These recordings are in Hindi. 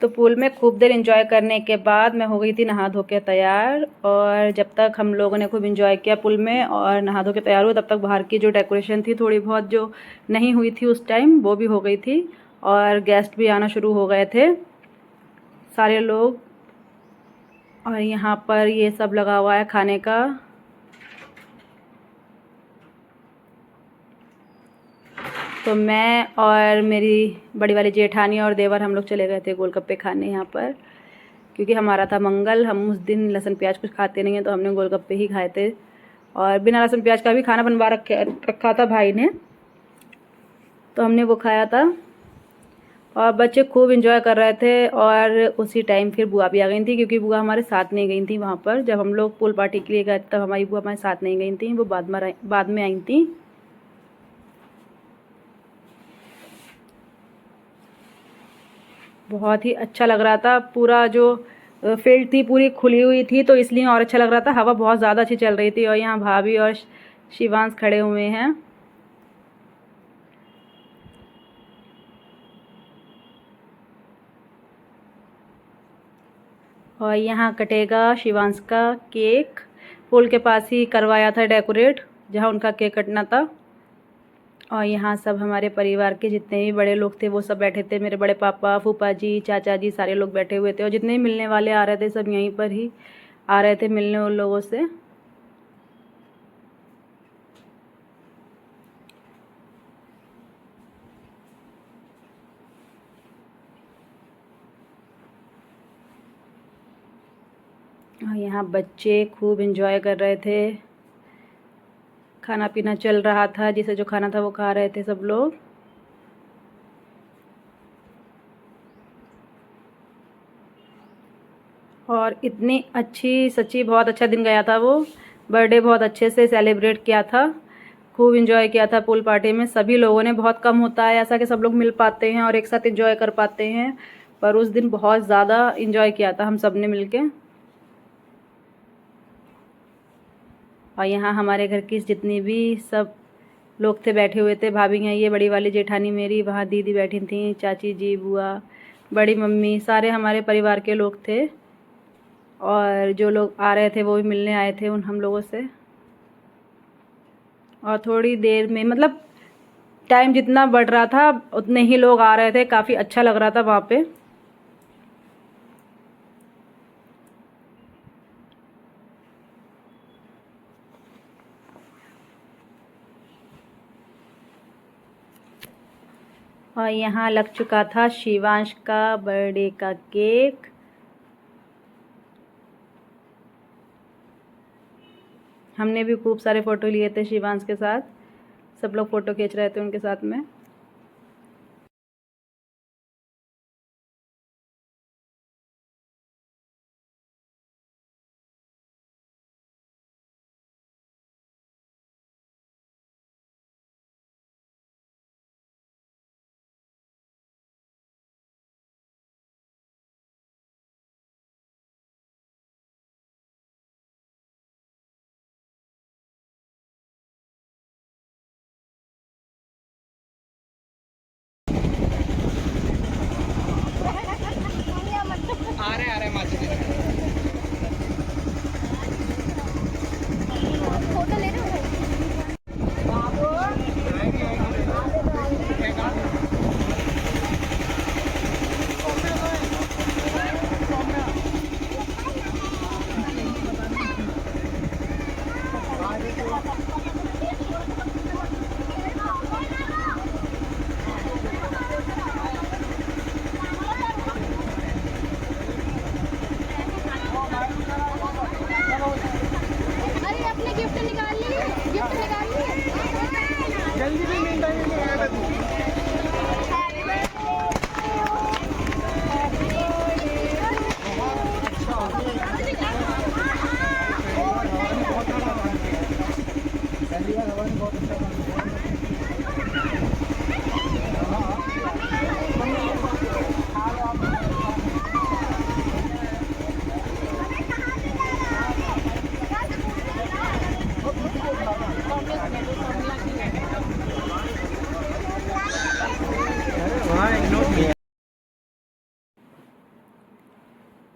तो पूल में खूब देर एंजॉय करने के बाद मैं हो गई थी नहा धो के तैयार। और जब तक हम लोगों ने खूब एंजॉय किया पूल में और नहा धो के तैयार हुआ, तब तक बाहर की जो डेकोरेशन थी थोड़ी बहुत जो नहीं हुई थी उस टाइम, वो भी हो गई थी। और गेस्ट भी आना शुरू हो गए थे सारे लोग। और यहाँ पर ये सब लगा हुआ है खाने का। तो मैं और मेरी बड़ी वाली जेठानी और देवर हम लोग चले गए थे गोलगप्पे खाने यहाँ पर, क्योंकि हमारा था मंगल। हम उस दिन लहसुन प्याज कुछ खाते नहीं हैं, तो हमने गोलगप्पे ही खाए थे। और बिना लहसुन प्याज का भी खाना बनवा रखा था भाई ने, तो हमने वो खाया था। और बच्चे खूब इंजॉय कर रहे थे। और उसी टाइम फिर बुआ भी आ गई थी, क्योंकि बुआ हमारे साथ नहीं गई थी वहाँ पर। जब हम लोग पूल पार्टी के लिए गए तब हमारी बुआ हमारे साथ नहीं गई थी, वो बाद में आई थी। बहुत ही अच्छा लग रहा था। पूरा जो फील्ड थी पूरी खुली हुई थी, तो इसलिए और अच्छा लग रहा था। हवा बहुत ज़्यादा अच्छी चल रही थी। और यहाँ भाभी और शिवांश खड़े हुए हैं। और यहाँ कटेगा शिवांश का केक। पुल के पास ही करवाया था डेकोरेट, जहाँ उनका केक कटना था। और यहाँ सब हमारे परिवार के जितने भी बड़े लोग थे वो सब बैठे थे। मेरे बड़े पापा, फूफा जी, चाचा जी, सारे लोग बैठे हुए थे। और जितने भी मिलने वाले आ रहे थे सब यहीं पर ही आ रहे थे मिलने उन लोगों से। और यहाँ बच्चे खूब एंजॉय कर रहे थे। खाना पीना चल रहा था, जिसे जो खाना था वो खा रहे थे सब लोग। और इतनी अच्छी, सच्ची बहुत अच्छा दिन गया था वो। बर्थडे बहुत अच्छे से सेलिब्रेट किया था। खूब एंजॉय किया था पूल पार्टी में सभी लोगों ने। बहुत कम होता है ऐसा कि सब लोग मिल पाते हैं और एक साथ एंजॉय कर पाते हैं, पर उस दिन बहुत ज़्यादा एंजॉय किया था हम सब ने मिल के। और यहाँ हमारे घर की जितनी भी सब लोग थे बैठे हुए थे। भाभी हैं ये, बड़ी वाली जेठानी मेरी, वहाँ दीदी बैठी थी, चाची जी, बुआ, बड़ी मम्मी, सारे हमारे परिवार के लोग थे। और जो लोग आ रहे थे वो भी मिलने आए थे उन हम लोगों से। और थोड़ी देर में, मतलब टाइम जितना बढ़ रहा था उतने ही लोग आ रहे थे। काफ़ी अच्छा लग रहा था वहाँ पे। और यहाँ लग चुका था शिवांश का बर्थडे का केक। हमने भी खूब सारे फ़ोटो लिए थे शिवांश के साथ। सब लोग फ़ोटो खींच रहे थे उनके साथ में।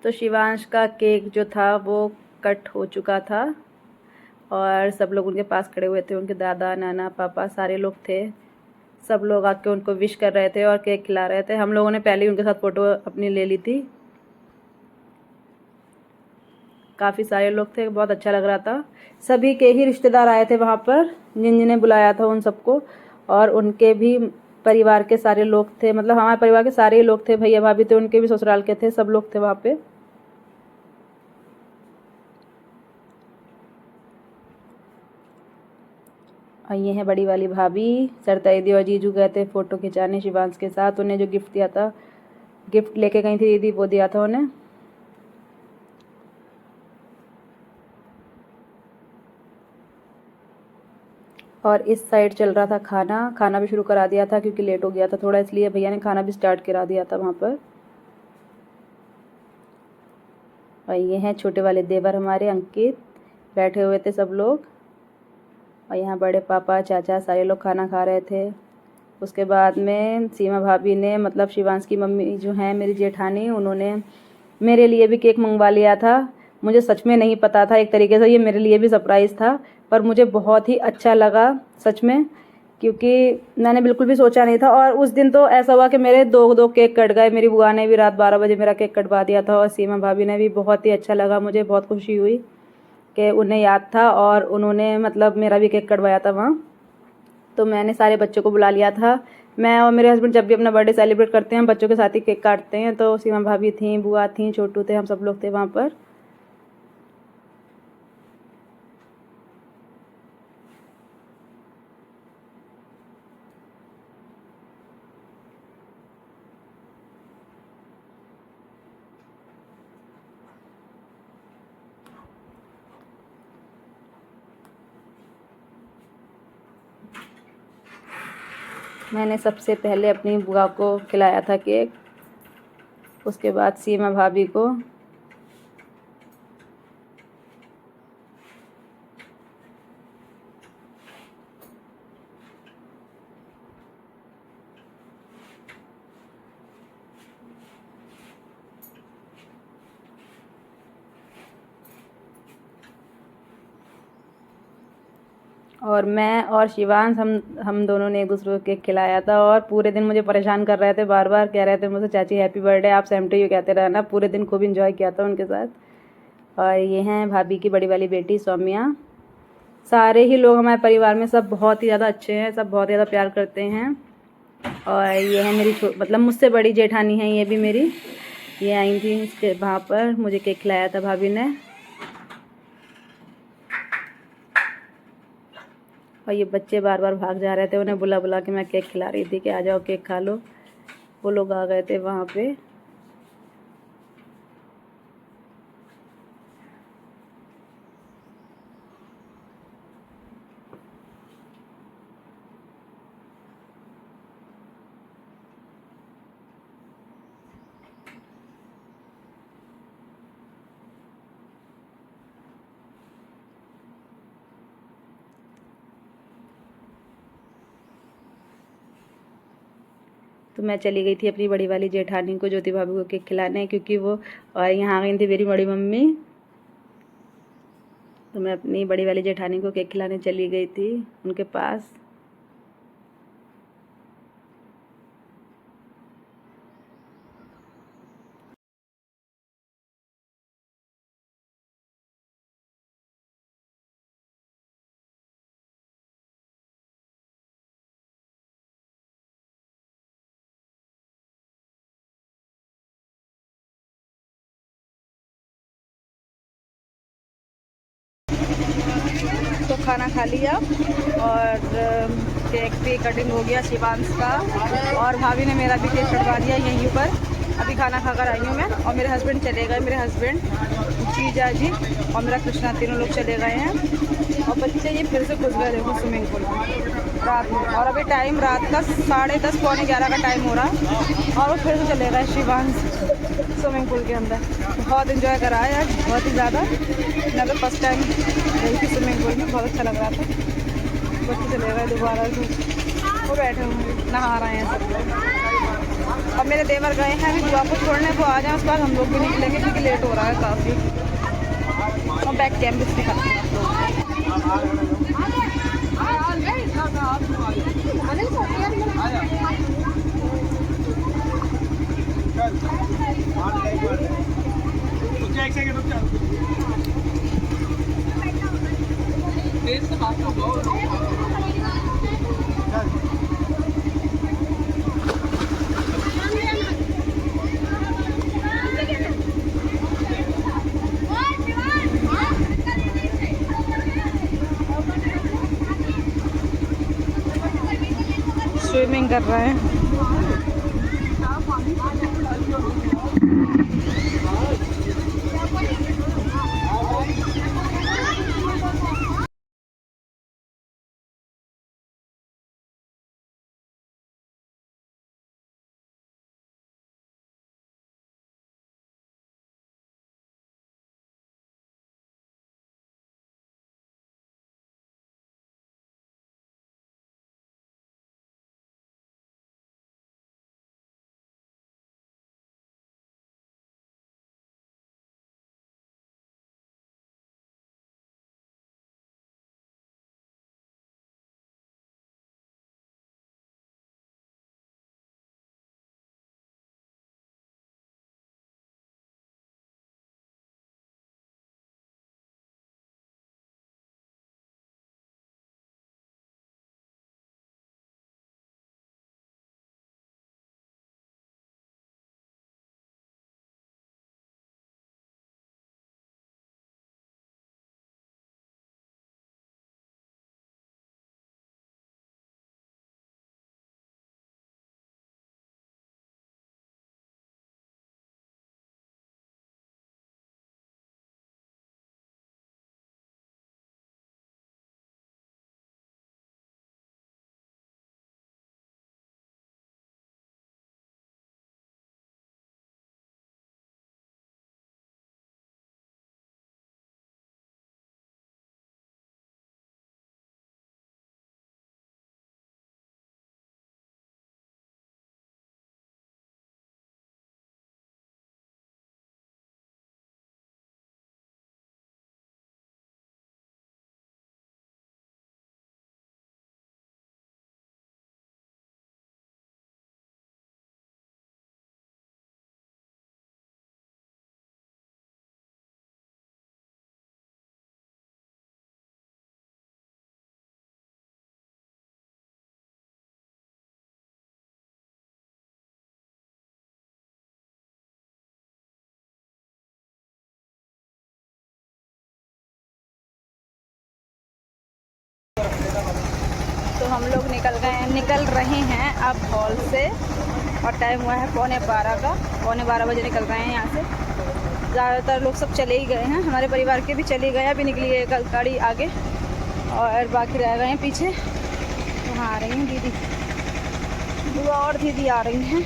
तो शिवांश का केक जो था वो कट हो चुका था और सब लोग उनके पास खड़े हुए थे, उनके दादा नाना पापा सारे लोग थे। सब लोग आके उनको विश कर रहे थे और केक खिला रहे थे। हम लोगों ने पहले ही उनके साथ फ़ोटो अपनी ले ली थी। काफ़ी सारे लोग थे, बहुत अच्छा लग रहा था। सभी के ही रिश्तेदार आए थे वहाँ पर, जिन जिन्हें बुलाया था उन सबको, और उनके भी परिवार के सारे लोग थे, मतलब हमारे परिवार के सारे ही लोग थे। भैया भाभी थे, उनके भी ससुराल के थे, सब लोग थे वहाँ पे। और ये है बड़ी वाली भाभी। सरता दीदी और जीजू गए थे फ़ोटो खिंचाने शिवांश के साथ। उन्हें जो गिफ्ट दिया था, गिफ्ट लेके गई थी दीदी, वो दिया था उन्हें। और इस साइड चल रहा था खाना। खाना भी शुरू करा दिया था क्योंकि लेट हो गया था थोड़ा, इसलिए भैया ने खाना भी स्टार्ट करा दिया था वहाँ पर। और ये हैं छोटे वाले देवर हमारे अंकित, बैठे हुए थे सब लोग। और यहाँ बड़े पापा चाचा सारे लोग खाना खा रहे थे। उसके बाद में सीमा भाभी ने, मतलब शिवांश की मम्मी जो हैं मेरी जेठानी, उन्होंने मेरे लिए भी केक मंगवा लिया था। मुझे सच में नहीं पता था, एक तरीके से ये मेरे लिए भी सरप्राइज़ था, पर मुझे बहुत ही अच्छा लगा सच में, क्योंकि मैंने बिल्कुल भी सोचा नहीं था। और उस दिन तो ऐसा हुआ कि मेरे दो केक कट गए। मेरी बुआ ने भी रात 12 बजे मेरा केक कटवा दिया था, और सीमा भाभी ने भी। बहुत ही अच्छा लगा, मुझे बहुत खुशी हुई कि उन्हें याद था और उन्होंने मतलब मेरा भी केक कटवाया था वहाँ। तो मैंने सारे बच्चों को बुला लिया था। मैं और मेरे हस्बैंड जब भी अपना बर्थडे सेलिब्रेट करते हैं, बच्चों के साथ ही केक काटते हैं। तो सीमा भाभी थी, बुआ थी, छोटू थे, हम सब लोग थे वहाँ पर। मैंने सबसे पहले अपनी बुआ को खिलाया था केक, उसके बाद सीमा भाभी को। और मैं और शिवांश हम दोनों ने एक दूसरे को केक खिलाया था। और पूरे दिन मुझे परेशान कर रहे थे, बार बार कह रहे थे मुझसे, चाची हैप्पी बर्थडे, आप सेम टू यू कहते रहना। पूरे दिन खूब इंजॉय किया था उनके साथ। और ये हैं भाभी की बड़ी वाली बेटी सौम्या। सारे ही लोग हमारे परिवार में सब बहुत ही ज़्यादा अच्छे हैं, सब बहुत ज़्यादा प्यार करते हैं। और ये है मेरी मतलब मुझसे बड़ी जेठानी है ये भी मेरी। ये आई थी वहाँ पर, मुझे केक खिलाया था भाभी ने। और ये बच्चे बार बार भाग जा रहे थे, उन्हें बुला बुला के मैं केक खिला रही थी कि आ जाओ केक खा लो। वो लोग आ गए थे वहाँ पे। तो मैं चली गई थी अपनी बड़ी वाली जेठानी को, ज्योति भाभी को केक खिलाने, क्योंकि वो, और यहाँ आ गई थी मेरी बड़ी मम्मी। तो मैं अपनी बड़ी वाली जेठानी को केक खिलाने चली गई थी उनके पास। तो खाना खा लिया और केक भी कटिंग हो गया शिवांश का, और भाभी ने मेरा भी केक कटवा दिया यहीं पर। अभी खाना खाकर आई हूँ मैं, और मेरे हस्बैंड चले गए। मेरे हस्बैंड, जीजा जी और मेरा कृष्णा, तीनों लोग चले गए हैं। और बच्चे ये फिर से घुस गए देखो स्विमिंग पूल में रात में। और अभी टाइम रात का 10:30 पौने 11 का टाइम हो रहा, और वो फिर से चले गए शिवांश स्विमिंग पूल के अंदर। बहुत इन्जॉय करा है आज, बहुत ही ज़्यादा। मैं तो फर्स्ट टाइम गई थी स्विमिंग पूल में, बहुत अच्छा लग रहा था। बच्चे चले गए दोबारा से, वो बैठे हुए नहा रहे हैं सब लोग। अब मेरे देवर गए हैं अभी बुआ को छोड़ने, वो आ जाए उसके बाद हम लोग भी निकलेंगे क्योंकि लेट हो रहा है काफ़ी। और बैक कैंपस दिखाते हैं आप लोग। स्विमिंग कर रहे हैं। तो हम लोग निकल रहे हैं अब हॉल से और टाइम हुआ है 11:15 का। 11:15 निकल रहे हैं यहाँ से। ज़्यादातर लोग सब चले ही गए हैं, हमारे परिवार के भी चले गए, अभी निकली है गाड़ी आगे और बाकी रह गए हैं पीछे। वहाँ आ रही हैं दीदी, बुआ और दीदी आ रही हैं।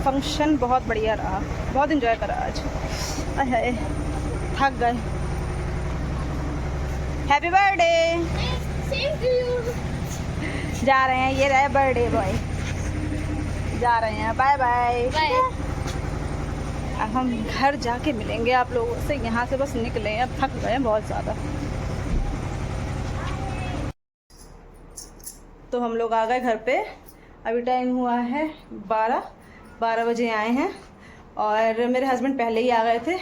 फंक्शन बहुत बढ़िया रहा, बहुत एंजॉय करा आज। अरे थक गए। Happy birthday. जा रहे हैं, ये रहे बर्थडे बॉय, जा रहे हैं। Bye bye. अब हम घर जाके मिलेंगे आप लोगों से। यहाँ से बस निकले हैं, अब थक गए हैं बहुत ज़्यादा। तो हम लोग आ गए घर पे। अभी टाइम हुआ है 12 बजे आए हैं और मेरे हस्बैंड पहले ही आ गए थे।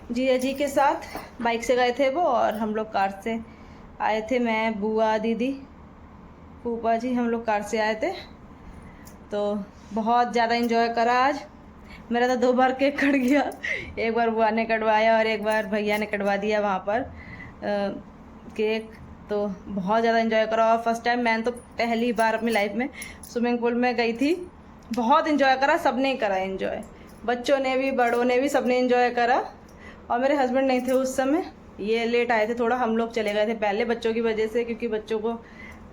जीजा जी के साथ बाइक से गए थे वो, और हम लोग कार से आए थे। मैं, बुआ, दीदी, फूफा जी, हम लोग कार से आए थे। तो बहुत ज़्यादा एंजॉय करा आज। मेरा तो 2 बार केक कट गया, एक बार बुआ ने कटवाया और एक बार भैया ने कटवा दिया वहाँ पर केक। तो बहुत ज़्यादा एंजॉय करा। और फर्स्ट टाइम, मैंने तो पहली बार अपनी लाइफ में स्विमिंग पूल में गई थी। बहुत एंजॉय करा, सबने ही करा एंजॉय, बच्चों ने भी, बड़ों ने भी, सबने एंजॉय करा। और मेरे हस्बैंड नहीं थे उस समय, ये लेट आए थे थोड़ा। हम लोग चले गए थे पहले बच्चों की वजह से, क्योंकि बच्चों को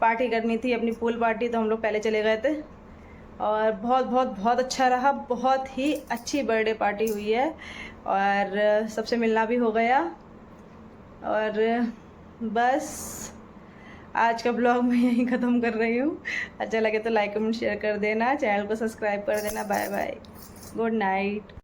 पार्टी करनी थी, अपनी पूल पार्टी, तो हम लोग पहले चले गए थे। और बहुत बहुत बहुत अच्छा रहा, बहुत ही अच्छी बर्थडे पार्टी हुई है और सबसे मिलना भी हो गया। और बस आज का ब्लॉग मैं यहीं ख़त्म कर रही हूँ। अच्छा लगे तो लाइक कमेंट शेयर कर देना, चैनल को सब्सक्राइब कर देना। Bye bye, good night.